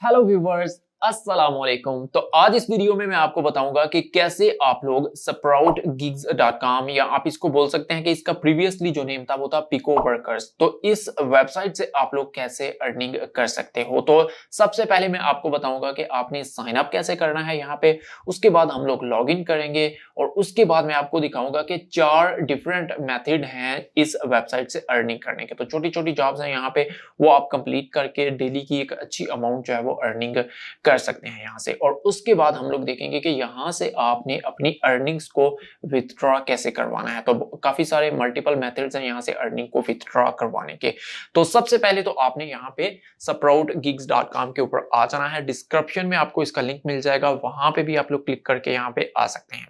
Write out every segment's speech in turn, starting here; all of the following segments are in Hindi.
हेलो व्यूवर्स, अस्सलाम वालेकुम। तो आज इस वीडियो में मैं आपको बताऊंगा कि कैसे आप लोग sproutgigs.com या आप इसको बोल सकते हैं कि इसका प्रीवियसली जो नेम था वो था पिको वर्कर्स। तो इस वेबसाइट से आप लोग कैसे अर्निंग कर सकते हो। तो सबसे पहले मैं आपको बताऊंगा कि आपने साइन अप कैसे करना है यहाँ पे। उसके बाद हम लोग लॉग इन करेंगे और उसके बाद मैं आपको दिखाऊंगा कि 4 डिफरेंट मेथड हैं इस वेबसाइट से अर्निंग करने के। तो छोटी छोटी जॉब्स हैं यहाँ पे, वो आप कंप्लीट करके डेली की एक अच्छी अमाउंट जो है वो अर्निंग कर सकते हैं यहाँ से। और उसके बाद हम लोग देखेंगे कि यहाँ से आपने अपनी अर्निंग्स को विथड्रॉ कैसे करवाना है। तो काफी सारे मल्टीपल मेथड्स हैं यहाँ से अर्निंग को विथड्रॉ करवाने के। तो सबसे पहले तो आपने यहाँ पे sproutgigs.com के ऊपर आ जाना है। डिस्क्रिप्शन में आपको इसका लिंक मिल जाएगा, वहां पे भी आप लोग क्लिक करके यहाँ पे आ सकते हैं।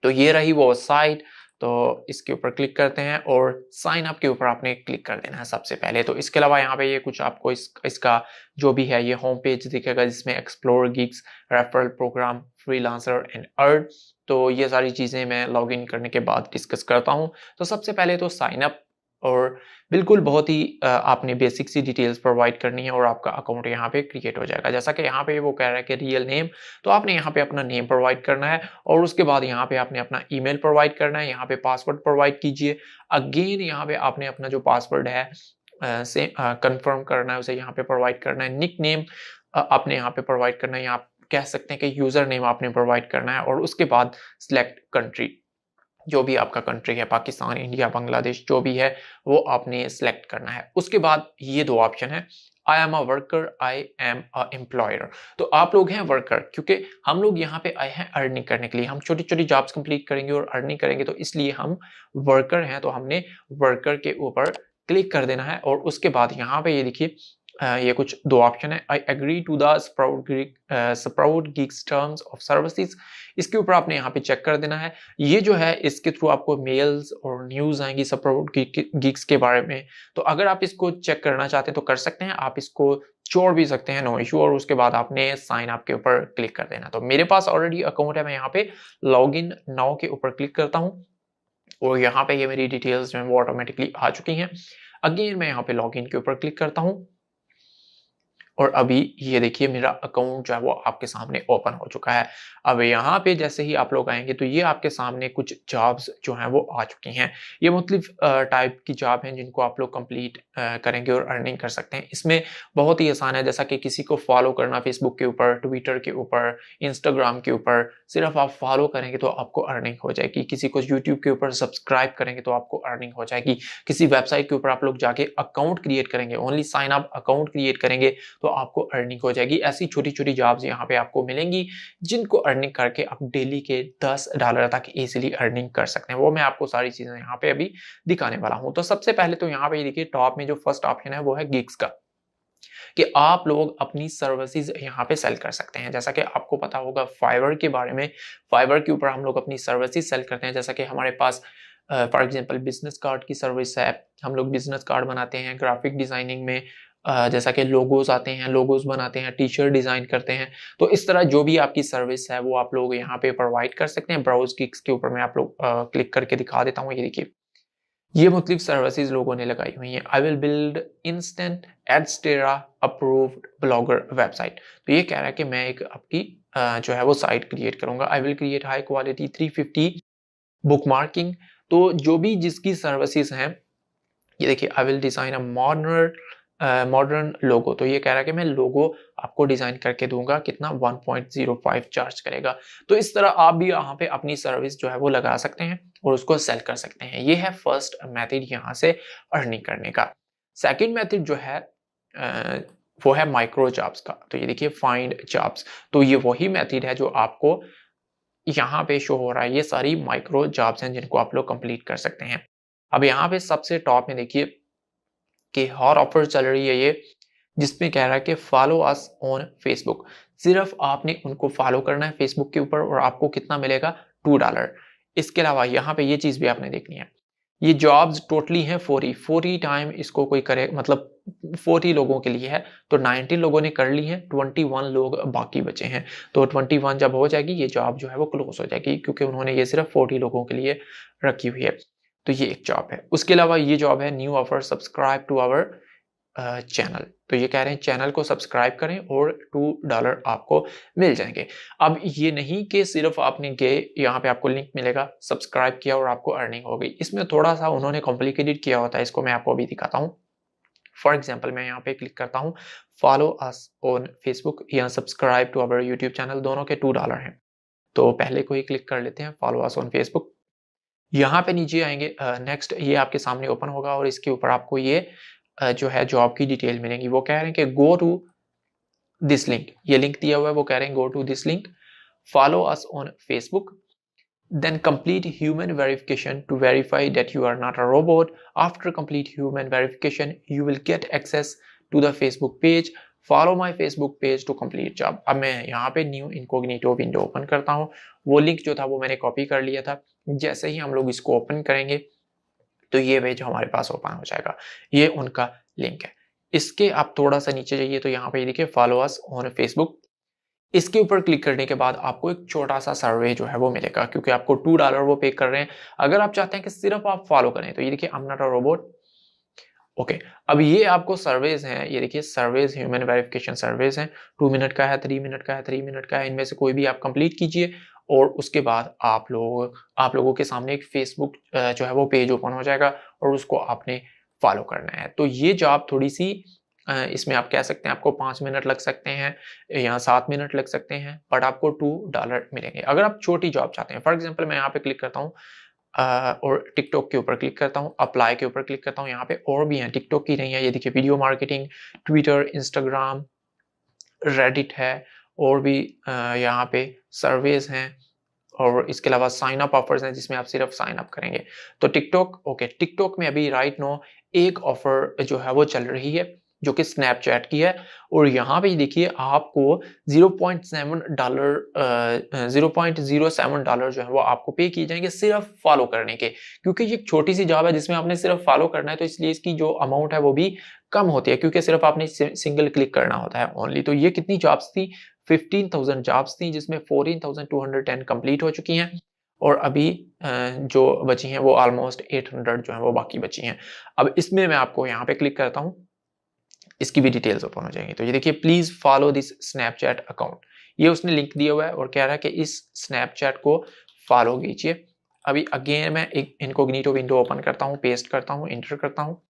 तो ये रही वो साइट। तो इसके ऊपर क्लिक करते हैं और साइन अप के ऊपर आपने क्लिक कर देना है सबसे पहले। तो इसके अलावा यहाँ पे ये कुछ आपको इसका जो भी है ये होम पेज दिखेगा, जिसमें explore gigs, referral program, freelancer and earn. तो ये सारी चीजें मैं लॉग इन करने के बाद डिस्कस करता हूँ। तो सबसे पहले तो साइन अप, और बिल्कुल बहुत ही आपने बेसिक सी डिटेल्स प्रोवाइड करनी है और आपका अकाउंट यहाँ पे क्रिएट हो जाएगा। जैसा कि यहाँ पे वो कह रहा है कि रियल नेम, तो आपने यहाँ पे अपना नेम प्रोवाइड करना है और उसके बाद यहाँ पे आपने अपना ईमेल प्रोवाइड करना है। यहाँ पे पासवर्ड प्रोवाइड कीजिए। अगेन यहाँ पे आपने अपना जो पासवर्ड है से कंफर्म करना है, उसे यहाँ पे प्रोवाइड करना है। निक नेम आपने यहाँ पे प्रोवाइड करना है, आप कह सकते हैं कि यूजर नेम आपने प्रोवाइड करना है। और उसके बाद सिलेक्ट कंट्री, जो भी आपका कंट्री है, पाकिस्तान, इंडिया, बांग्लादेश, जो भी है वो आपने सिलेक्ट करना है। उसके बाद ये 2 ऑप्शन है, I am a worker, I am a employer. तो आप लोग हैं वर्कर, क्योंकि हम लोग यहाँ पे आए हैं अर्निंग करने के लिए। हम छोटी छोटी जॉब्स कंप्लीट करेंगे और अर्निंग करेंगे, तो इसलिए हम वर्कर हैं। तो हमने वर्कर के ऊपर क्लिक कर देना है। और उसके बाद यहाँ पे ये देखिए ये कुछ 2 ऑप्शन है, I agree to the Sprout gigs terms of services. इसके ऊपर आपने यहाँ पे चेक कर देना है। ये जो है इसके थ्रू आपको मेल्स और न्यूज आएंगी स्प्राउट गिग्स के बारे में। तो अगर आप इसको चेक करना चाहते हैं तो कर सकते हैं, आप इसको छोड़ भी सकते हैं, नो इशू। और उसके बाद आपने साइन अप के ऊपर क्लिक कर देना। तो मेरे पास ऑलरेडी अकाउंट है, मैं यहाँ पे लॉग इन नाउ के ऊपर क्लिक करता हूँ और यहाँ पे ये मेरी डिटेल्स जो है वो ऑटोमेटिकली आ चुकी हैं। अगेन मैं यहाँ पे लॉग इन के ऊपर क्लिक करता हूँ और अभी ये देखिए मेरा अकाउंट जो है वो आपके सामने ओपन हो चुका है। अब यहाँ पे जैसे ही आप लोग आएंगे तो ये आपके सामने कुछ जॉब्स जो हैं वो आ चुकी हैं। ये मुख्तलिफ टाइप की जॉब हैं जिनको आप लोग कंप्लीट करेंगे और अर्निंग कर सकते हैं। इसमें बहुत ही आसान है, जैसा कि किसी को फॉलो करना फेसबुक के ऊपर, ट्विटर के ऊपर, इंस्टाग्राम के ऊपर, सिर्फ आप फॉलो करेंगे तो आपको अर्निंग हो जाएगी। किसी को यूट्यूब के ऊपर सब्सक्राइब करेंगे तो आपको अर्निंग हो जाएगी। किसी वेबसाइट के ऊपर आप लोग जाके अकाउंट क्रिएट करेंगे, only sign up account create करेंगे तो आपको अर्निंग हो जाएगी। ऐसी छोटी छोटी जॉब्स यहाँ पे आपको मिलेंगी जिनको अर्निंग करके आप डेली के $10 तक इजीली अर्निंग कर सकते हैं। वो मैं आपको सारी चीजें यहाँ पे अभी दिखाने वाला हूँ। तो सबसे पहले तो यहाँ पे देखिए टॉप में जो फर्स्ट ऑप्शन है वो है गिग्स का, कि आप लोग अपनी सर्विसेज यहाँ पे सेल कर सकते हैं। जैसा कि आपको पता होगा फाइवर के बारे में, फाइवर के ऊपर हम लोग अपनी सर्विसेज सेल करते हैं। जैसा कि हमारे पास फॉर एग्जांपल बिजनेस कार्ड की सर्विस है, हम लोग बिजनेस कार्ड बनाते हैं। ग्राफिक डिजाइनिंग में जैसा कि लोगोज आते हैं, लोगोज बनाते हैं, टी शर्ट डिजाइन करते हैं। तो इस तरह जो भी आपकी सर्विस है वो आप लोग यहाँ पे प्रोवाइड कर सकते हैं। ब्राउज गिग्स के ऊपर मैं आप लोग क्लिक करके दिखा देता हूँ। ये देखिए ये मुख्तलिफ सर्विसेज लोगों ने लगाई हुई हैं। I will build instant Adsterra approved blogger website. तो ये कह रहा है कि मैं एक आपकी जो है वो साइट क्रिएट करूंगा। I will create high quality 350 bookmarking. तो जो भी जिसकी सर्विसेज हैं, ये देखिए I will design a modern logo. तो ये कह रहा है कि मैं लोगो आपको डिजाइन करके दूंगा, कितना 1.05 चार्ज करेगा। तो इस तरह आप भी यहाँ पे अपनी सर्विस जो है वो लगा सकते हैं और उसको सेल कर सकते हैं। ये है फर्स्ट मेथड यहाँ से अर्निंग करने का। सेकंड मेथड जो है वो है माइक्रो जॉब्स का। तो ये देखिए फाइंड जॉब्स। तो ये वही मेथड है जो आपको यहाँ पे शो हो रहा है। ये सारी माइक्रो जॉब्स हैं जिनको आप लोग कंप्लीट कर सकते हैं। अब यहाँ पे सबसे टॉप में देखिए कि हॉट ऑफर चल रही है ये, जिसमें कह रहा है कि फॉलो अस ऑन फेसबुक। सिर्फ आपने उनको फॉलो करना है फेसबुक के ऊपर और आपको कितना मिलेगा, $2। इसके अलावा यहाँ पे ये चीज भी आपने देखनी है, ये जॉब्स टोटली हैं 40 टाइम इसको कोई करे, मतलब 40 लोगों के लिए है। तो 19 लोगों ने कर ली है, 21 लोग बाकी बचे हैं। तो 21 जब हो जाएगी ये जॉब जो है वो क्लोज हो जाएगी, क्योंकि उन्होंने ये सिर्फ 40 लोगों के लिए रखी हुई है। तो ये एक जॉब है। उसके अलावा ये जॉब है new offer, subscribe to our channel. तो ये कह रहे हैं चैनल को सब्सक्राइब करें और $2 आपको मिल जाएंगे। अब ये नहीं कि सिर्फ आपने गए यहाँ पे आपको लिंक मिलेगा, सब्सक्राइब किया और आपको अर्निंग हो गई। इसमें थोड़ा सा उन्होंने कॉम्प्लिकेटेड किया होता है, इसको मैं आपको अभी दिखाता हूँ। फॉर एग्जाम्पल मैं यहाँ पे क्लिक करता हूँ फॉलो अस ऑन फेसबुक या subscribe to our YouTube channel, दोनों के $2 हैं। तो पहले को ही क्लिक कर लेते हैं, फॉलो अस ऑन फेसबुक। यहाँ पे नीचे आएंगे, नेक्स्ट ये आपके सामने ओपन होगा और इसके ऊपर आपको ये जो है जॉब की डिटेल मिलेंगी। वो कह रहे हैं कि गो टू दिस लिंक, ये लिंक दिया हुआ है, वो कह रहे हैं go to this link, follow us on Facebook, then complete human verification to verify that you are not a robot. After complete human verification you will get access to the Facebook page. Follow my Facebook page to complete job. अब मैं यहाँ पे न्यू इनकॉग्निटो विंडो ओपन करता हूँ। वो लिंक जो था वो मैंने कॉपी कर लिया था। जैसे ही हम लोग इसको ओपन करेंगे तो ये पेज हमारे पास ओपन हो जाएगा। ये उनका लिंक है। इसके आप थोड़ा सा नीचे जाइए तो यहाँ पे देखिए फॉलो अस ऑन फेसबुक। इसके ऊपर क्लिक करने के बाद आपको एक छोटा सा सर्वे जो है वो मिलेगा, क्योंकि आपको $2 वो पे कर रहे हैं। अगर आप चाहते हैं कि सिर्फ आप फॉलो करें तो ये देखिए I am not a robot. Okay, अब ये आपको सर्वेज हैं, ये देखिए सर्वेज, ह्यूमन वेरिफिकेशन सर्वेज हैं। 2 मिनट का है, 3 मिनट का है, 3 मिनट का है, इनमें से कोई भी आप कंप्लीट कीजिए और उसके बाद आप लोगों के सामने एक फेसबुक जो है वो पेज ओपन हो जाएगा और उसको आपने फॉलो करना है। तो ये जॉब थोड़ी सी इसमें आप कह सकते हैं आपको 5 मिनट लग सकते हैं या 7 मिनट लग सकते हैं, बट आपको $2 मिलेंगे। अगर आप छोटी जॉब चाहते हैं, फॉर एग्जांपल मैं यहाँ पे क्लिक करता हूँ और टिकटॉक के ऊपर क्लिक करता हूँ, अप्लाई के ऊपर क्लिक करता हूँ। यहाँ पे और भी हैं, टिकटॉक की नहीं है, ये देखिए video marketing, Twitter, Instagram, Reddit है, और भी यहाँ पे सर्वेज हैं और इसके अलावा साइन अप ऑफर्स हैं जिसमें आप सिर्फ साइन अप करेंगे। तो टिकटॉक, ओके, टिकटॉक में अभी राइट नो एक ऑफर जो है वो चल रही है जो कि स्नैपचैट की है और यहाँ पे देखिए आपको $0.07 जो है वो आपको पे किए जाएंगे सिर्फ फॉलो करने के, क्योंकि ये एक छोटी सी जॉब है जिसमें आपने सिर्फ फॉलो करना है, तो इसलिए इसकी जो अमाउंट है वो भी कम होती है, क्योंकि सिर्फ आपने सिंगल क्लिक करना होता है ओनली। तो ये कितनी जॉब्स थी? 15,000 जॉब्स थी, जिसमें 14,210 कंप्लीट हो चुकी हैं और अभी जो बची हैं वो ऑलमोस्ट 800 जो है वो बाकी बची हैं। अब इसमें मैं आपको यहाँ पे क्लिक करता हूँ, इसकी भी डिटेल्स ओपन हो जाएंगी। तो ये देखिए please follow this Snapchat account, ये उसने लिंक दिया हुआ है और कह रहा है कि इस स्नैपचैट को फॉलो कीजिए। अभी अगेन मैं एक इनकॉग्निटो विंडो ओपन करता हूँ, पेस्ट करता हूँ, इंटर करता हूँ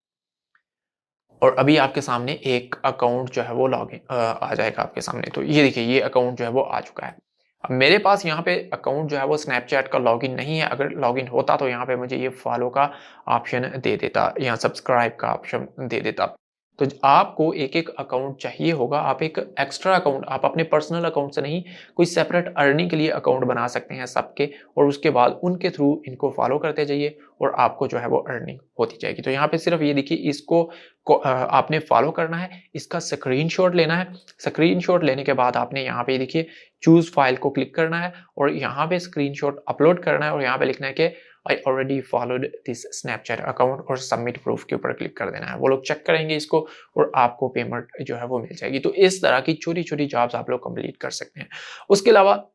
और अभी आपके सामने एक अकाउंट जो है वो लॉगिन आ जाएगा आपके सामने। तो ये देखिए ये अकाउंट जो है वो आ चुका है। अब मेरे पास यहाँ पे अकाउंट जो है वो स्नैपचैट का लॉगिन नहीं है। अगर लॉगिन होता तो यहाँ पे मुझे ये फॉलो का ऑप्शन दे देता या सब्सक्राइब का ऑप्शन दे देता। तो आपको एक एक अकाउंट चाहिए होगा। आप एक एक्स्ट्रा अकाउंट, आप अपने पर्सनल अकाउंट से नहीं, कोई सेपरेट अर्निंग के लिए अकाउंट बना सकते हैं सबके, और उसके बाद उनके थ्रू इनको फॉलो करते जाइए और आपको जो है वो अर्निंग होती जाएगी। तो यहाँ पे सिर्फ ये देखिए इसको आपने फॉलो करना है, इसका स्क्रीनशॉट लेना है। स्क्रीनशॉट लेने के बाद आपने यहाँ पे देखिए चूज फाइल को क्लिक करना है और यहाँ पे स्क्रीनशॉट अपलोड करना है और यहाँ पे लिखना है कि I already followed this Snapchat account और सबमिट प्रूफ के ऊपर क्लिक कर देना है। वो लोग चेक करेंगे इसको और आपको पेमेंट जो है वो मिल जाएगी। तो इस तरह की छोटी छोटी जॉब्स आप लोग कंप्लीट कर सकते हैं। उसके अलावा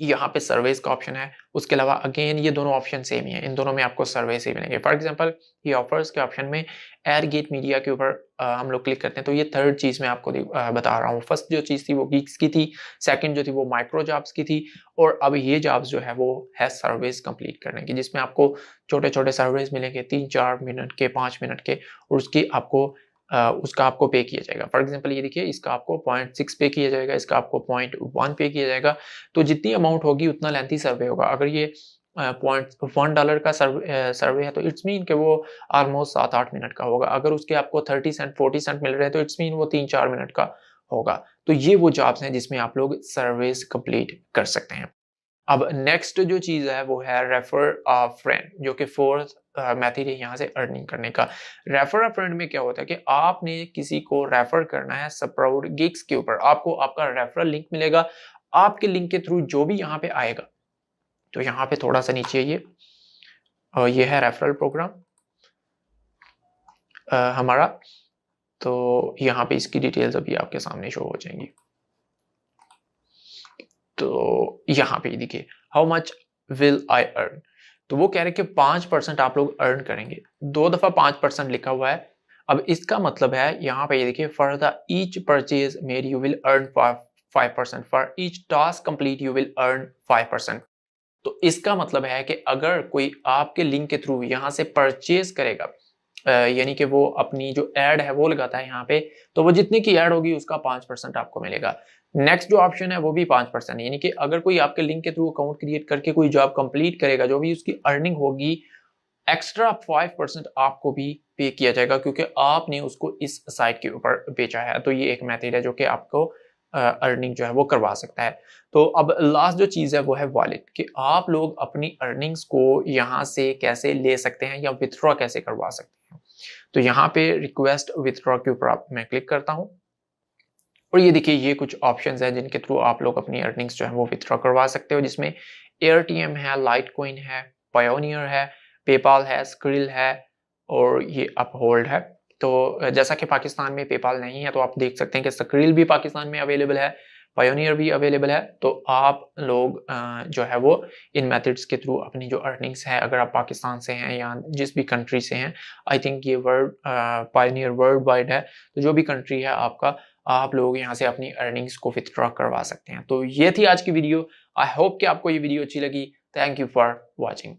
यहाँ पे सर्वेस का ऑप्शन है। उसके अलावा अगेन ये दोनों ऑप्शन सेम ही है, इन दोनों में आपको सर्वेस ही मिलेंगे। फॉर एग्जांपल ये ऑफर्स के ऑप्शन में एयरगेट मीडिया के ऊपर हम लोग क्लिक करते हैं तो ये थर्ड चीज मैं आपको बता रहा हूँ। फर्स्ट जो चीज थी वो गीक्स की थी, सेकंड जो थी वो माइक्रो जॉब्स की थी और अब ये जॉब्स जो है वो है सर्वेस कंप्लीट करने की, जिसमें आपको छोटे छोटे सर्वेस मिलेंगे 3-4 मिनट के, 5 मिनट के, और उसकी आपको उसका आपको पे किया जाएगा। फॉर एग्जांपल ये देखिए इसका आपको 0.6 पे किया जाएगा, इसका आपको 0.1 पे किया जाएगा। तो जितनी अमाउंट होगी उतना लेंथी सर्वे होगा। अगर ये $1 का सर्वे है तो इट्स मीन कि वो ऑलमोस्ट 7-8 मिनट का होगा। अगर उसके आपको 30 सेंट 40 सेंट मिल रहे हैं तो इट्स मीन वो 3-4 मिनट का होगा। तो ये वो जॉब्स हैं जिसमें आप लोग सर्वेस कंप्लीट कर सकते हैं। अब नेक्स्ट जो चीज है वो है रेफर अ फ्रेंड, जो कि फोर्थ मेथड है यहाँ से अर्निंग करने का। रेफर अ फ्रेंड में क्या होता है कि आपने किसी को रेफर करना है स्प्राउट गिग्स के ऊपर, आपको आपका रेफरल लिंक मिलेगा। आपके लिंक के थ्रू जो भी यहाँ पे आएगा, तो यहाँ पे थोड़ा सा नीचे ये है रेफरल प्रोग्राम हमारा। तो यहाँ पे इसकी डिटेल्स अभी आपके सामने शो हो जाएंगी। तो यहाँ पे देखिए how much will I earn, तो वो कह रहे हैं कि 5% आप लोग अर्न करेंगे। 2 दफा 5% लिखा हुआ है। अब इसका मतलब है यहाँ पे ये देखिए, for the each purchase made you will earn 5%, for each task complete you will earn 5%। तो इसका मतलब है कि अगर कोई आपके लिंक के थ्रू यहाँ से परचेज करेगा, यानी कि वो अपनी जो एड है वो लगाता है यहाँ पे, तो वो जितने की एड होगी उसका 5% आपको मिलेगा। नेक्स्ट जो ऑप्शन है वो भी 5%, यानी कि अगर कोई आपके लिंक के थ्रू अकाउंट क्रिएट करके कोई जॉब कंप्लीट करेगा, जो भी उसकी अर्निंग होगी, एक्स्ट्रा 5% आपको भी पे किया जाएगा, क्योंकि आपने उसको इस साइट के ऊपर बेचा है। तो ये एक मेथड है जो कि आपको अर्निंग जो है वो करवा सकता है। तो अब लास्ट जो चीज़ है वो है वॉलेट, कि आप लोग अपनी अर्निंग्स को यहाँ से कैसे ले सकते हैं या विथड्रॉ कैसे करवा सकते हैं। तो यहाँ पे रिक्वेस्ट विथड्रॉ के ऊपर मैं क्लिक करता हूँ और ये देखिए, ये कुछ ऑप्शंस हैं जिनके थ्रू आप लोग अपनी अर्निंग्स जो है वो विथड्रॉ करवा सकते हो, जिसमें एयरटीएम है, लाइटकॉइन है, पायोनियर है, पेपाल है, स्क्रिल है और ये अपहोल्ड है। तो जैसा कि पाकिस्तान में पेपाल नहीं है, तो आप देख सकते हैं कि स्क्रिल भी पाकिस्तान में अवेलेबल है, पायोनियर भी अवेलेबल है। तो आप लोग जो है वो इन मेथड्स के थ्रू अपनी जो अर्निंग्स है, अगर आप पाकिस्तान से हैं या जिस भी कंट्री से हैं, आई थिंक ये पायोनियर वर्ल्ड वाइड है, तो जो भी कंट्री है आपका, आप लोग यहाँ से अपनी अर्निंग्स को विथड्रॉ करवा सकते हैं। तो ये थी आज की वीडियो। आई होप कि आपको ये वीडियो अच्छी लगी। Thank you for watching.